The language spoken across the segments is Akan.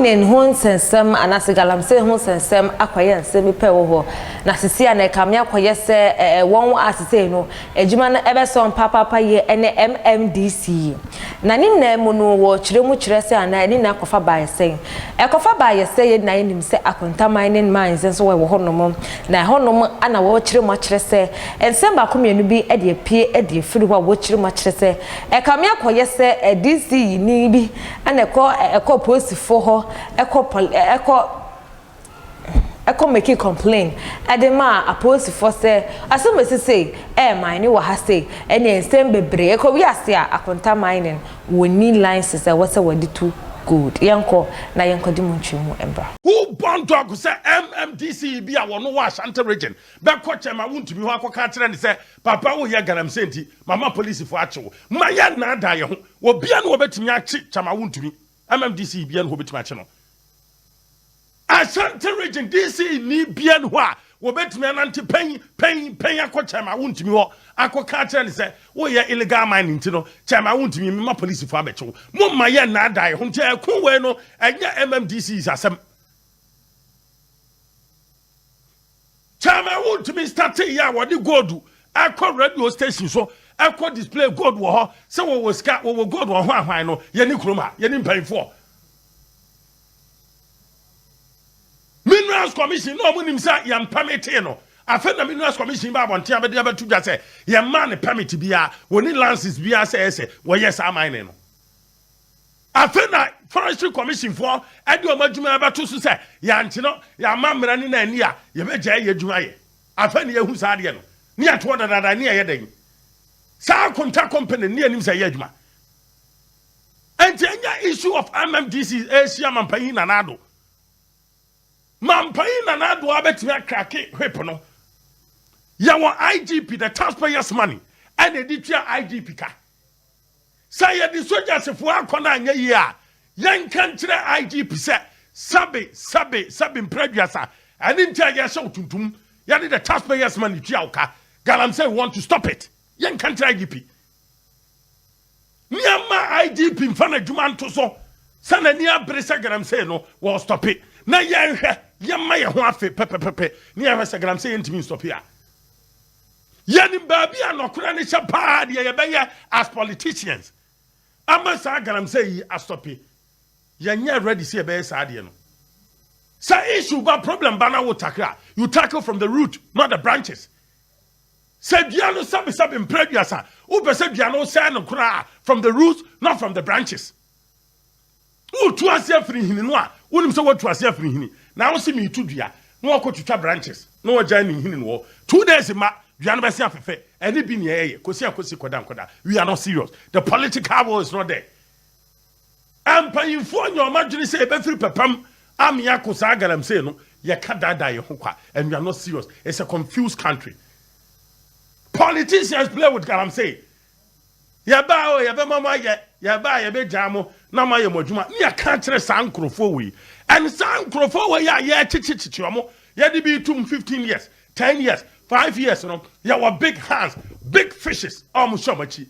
mining ho nsensem anase galamse ho nsensem akwaye nsem pe wo ho na sisi ana kamya akwaye se won asese no ejuma na ebeson papa ye ene MMDC na ni na mu no wo kiremu kirese ana ni na kofa baye sen ekofa baye se ye na nim se Akonta mining mines nso wo ho nom na ho nom ana wo kiremu kirese ensem ba komienu bi e de pie e de firi ho wo kiremu kirese kamya akwaye se DC ni bi ana eko post for her eko make complain edema apose for say asem say mine wo ha say ene nsem bebre eko wi ase a Akonta mining woni license e wose wadi too good yanko na yanko di munchemu embra who born dog say MMDC bi a wono wa Ashanti region be ko chema wuntumi ho akoka kire ne say papa wo ye galamse nti mama police fo achewo ma ya na da ye ho wo bia no obetumi achi chema wuntumi MMDC bia no obetumi achi no Ashanti region DC ni bia no a wo betumi anante pen akọ chema wuntumi ho akoka kire ne say wo ye illegal mining nti no chema wuntumi mama police fo abechewo mo ma ya na da ye ho nti ekun we no enya MMDC is asem chama want me start ya wodi gold akọ radio station so akọ display gold wo ho se wo ska wo gold wo ho ahwan no ye ni kroma ye ni mpanfo Minerals Commission no munim sa yam permit no afena Minerals Commission ba bontia be de abatu dwa se ye man ne permit bia woni licenses bia se wo yes amine no afena Forestry Commission for ade o madwuma abato so se ya nti no ya mamra ni na ani a ye beja ye adwuma ye afena ye hu sa de no ni ato dada ni ye den sa Akonta company ni anim se ye adwuma enti anya issue of MMDC Asia mampanyi na nado mampanyi na nado abetimi akrake whip no ya won IGP the taxpayers money and editua IGP ka say the soldiers fo akona anya yi a yan kan kire IGP say sabe mpraduasa and intia ya show tuntum ya the taxpayers money tua ka galam say we want to stop it yan kan kire IGP niama IGP mfana djuma nto so sana ni abresa galam say no we stop it na yan hwe yamma ye ho afe pepepepe ni ya hwe galam say yentimi stop ya yani babi anokura ne chapa de ye beye as politicians amasa galam say astopi yanya ready say be sa de no say issue ba problem bana wo tackle you tackle from the root not the branches say biano sabe mpreduasa wo be say biano say no kura from the roots not from the branches wo tu ase afiri hini no a wonim say wo tu ase afiri hini na wo se me tu dua no wo kotutwa branches no wo ja ni hini no 2 days ma dua no be se afefe ene bi ne yeye kosi koda we are not serious the political war is not there ampanyifo nyomadwene say be free pepam amia ko sa galam say no ye ka dada ye ho kwa and we are not serious it's a confused country politicians play with galam say ye ba o ye be mama ye ba ye be jamo na ma ye modwuma ni aka kire sankrofo we and sankrofo we ye chichichichomo ye de be 15 years 10 years 5 years no ye were big hands big fishes shomachi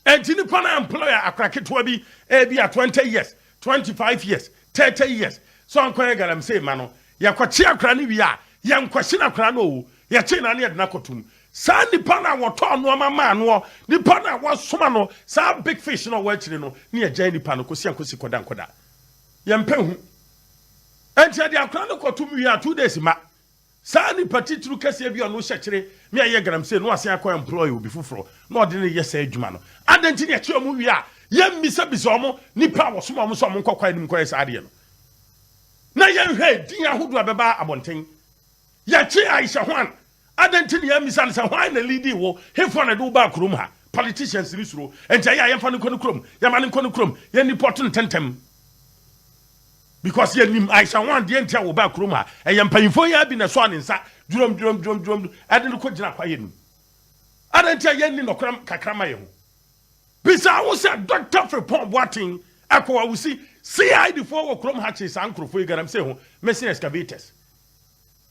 and tini pana employer akraketo bi e bi 20 years 25 years 30 years so ankoye galam say mano ye kwachi akra ni wi a ye nkwachi na akra no ye che na ne de na kotum sa nipa na woto no mama no nipa na wasoma no sa big fish no wa chire no ne ye gyan nipa no kosi koda ye mpehu enti de akra no kotum wi a 2 days ma sa nipa titru kase bi ono hyekire me aye garam say no ase akọ employee obi fufuro no de ne yesa adwuma no adenti ne che omu wi a ye mmisa bisa omo nipa wasoma omo so omo nkokwa nim koye sa de no na ye hwe din ahodo abeba abonten ye che Aisha Hwan adenti ne ye mmisa se hwan na leadi wo hefo na do ba krom ha politicians ni suro enti aye yemfa ne kono krom ye ma ne kono krom ye ni porto tentem because ye nim Aisha Hwan de entia wo ba krom ha eyempanyfo ya bi na so anensa drum adenu ko gina kwa ye nim adentia ye ni nokram kakrama ye ho bisa wo se Dr. Frepon Boating akwa wo si CID for wo krom ha che sankrofo igaram se ho machine excavators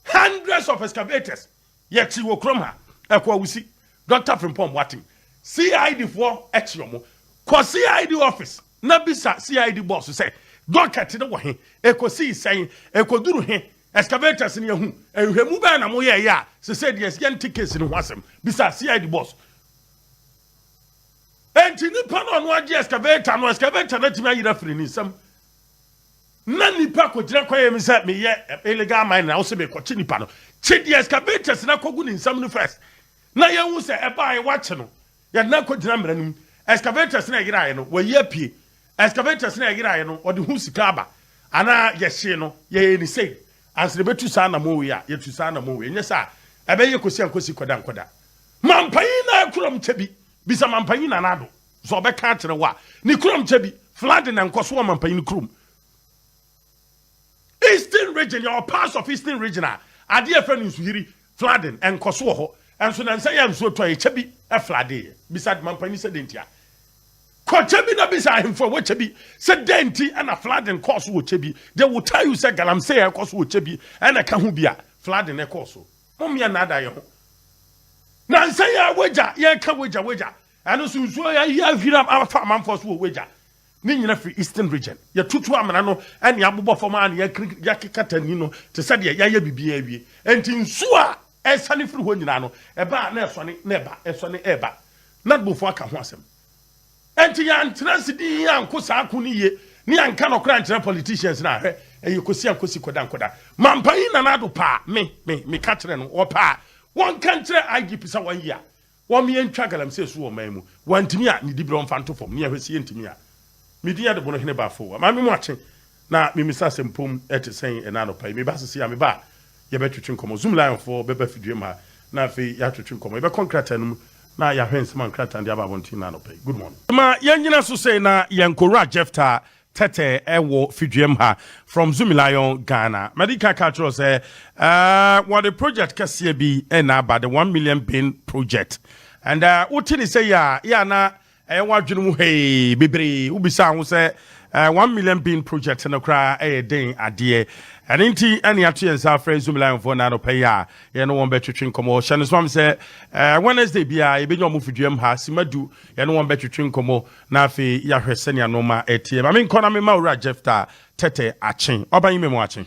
hundreds of excavators ye chi wo krom ha akwa wo si Dr. Frepon Boating CID for exiomo ko CID office na bisa CID boss say docket no wo he ekosi sen ekoduru he excavators ne hu ehwemu ba na mo ye ya se said yes yan tickets no wasem bisa CID boss enti nipa no age excavator no excavator na timi ayira free ni sam na nipa ko gira kwaye mi se me ye illegal mine na wo se me ko chi nipa no chi the excavators na kogu ni sam no first na ye hu se e ba ye wache no ya na ko gira mranum excavators na yira ye no wo ye pie excavators na yira ye no odi hu sika aba ana ye hye no ye ni sei ansere betu sa na mo we a ye tu sa na mo we nya sa ebe ye kosi ankosi koda mampanyi na kurom chebi bisa mampanyi na nado so obeka kire wa ni kurom chebi flood na nkoso wa mampanyi ni kurom Eastern region your parts of Eastern region ade e friend nsuhiri flooding enkoso ho enso na nsa ya nso to e chebi e flood bisa mampanyi se dentia ko chebi na bisa ahemfo wo chebi se denti na flooding cause wo chebi they will tell you say galamsey e cause wo chebi na ka hu bia flooding e cause momia na da ye ho na nsa ya waja ye ka waja anu sunsuo ya hira afa manfo so waja ni nyina free Eastern region ya tutu amana no ene abobɔ fam an ya kekata ni no te sɛ de ya bibia awie enti nsuo a esane free ho nyina no eba na esone na eba esone eba na bofo aka ho asɛm enti ya ntrasidi ya nkosa akuni ye ni anka no kra nkyerɛ politicians na hwɛ kosi koda mampanyi na nado pa me ka kyerɛ no o pa won kan kyerɛ IGP sa wan ya won me ntwa galamsey so wo man mu wantimi a ni dibro mfanto fom ne ahwɛ sie ntimi a medi ya de bono hene ba fo ma me mu akye na me misa sempom ete sen ena no pa me ba sisi a me ba ye betwetwe nkomo zoom line for beba fidue ma na fe ya twetwe nkomo ye be contract anum na ya hwen sema contract ndi aba bontin na no pa good morning ma yanyina so say na yankora jefta tete ewo fidue ha from Zoom Lion Ghana medical culture say what the project kase bi na ba the 1 million bin project and utini say ya na wadwene mu hey bebre ubisa ho say 1 million bin project no kra den ade and inti any atu yensa frɛ Zoom Lion for na no pay ya ye no won betwetwe nkomo hye no so am say Wednesday bia ye be nyomo fiduam ha simadu ye no won betwetwe nkomo na afi ya hwese ne anoma etie ma me nkona me ma ura jefta tete achen oban yi me mo achen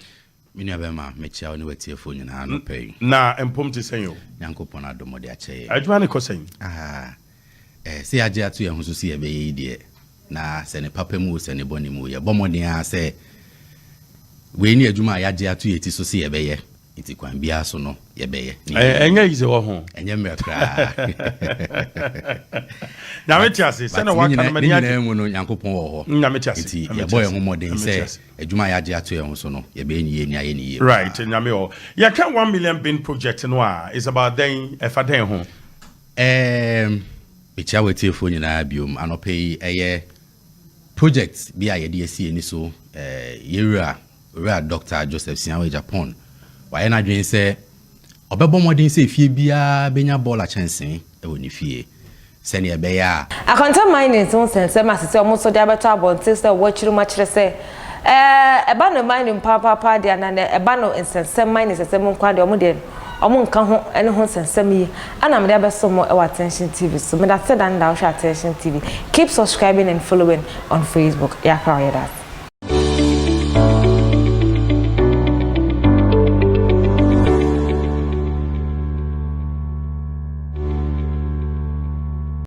Mini abema mechia oni wetie fo nyina no pay na empom te sen yo Nyankopon adomode ache adwuma ne kosen se agye atu ye ho so se ye be yi de na se ne papa mu se ne boni mu ye bomoden a se we ni adwuma ya agye atu ye ti so se ye be ye iti kwan bia so no ye be ye enya yize wo ho enya mekra na metiase se na waka na mani anya mu no Nyankopon wo ho na metiase iti ye boy ho moden se adwuma ya agye atu ye ho so no ye be ni ye ni aye ni ye right nyame ho ya kan 1 million bin project no a is about then efa den ho bicha wetie fo nyina biom anope eye project bi a ye de asi ni so yewura Dr. Joseph Sianwe Japan wa na dwen se obebo modin se fie bia benya bola chance e woni fie se ne ebe ya Akonta mining so sense ma se omo so dia beto abonte se wo chiri ma kire se eba no mining papa dia na eba no sense mining se mo kwa de omo de omo nka ho ene ho sense mi ana me dia beso mo e Attention TV so me da se dan da Attention TV keep subscribing and following on Facebook ya ka that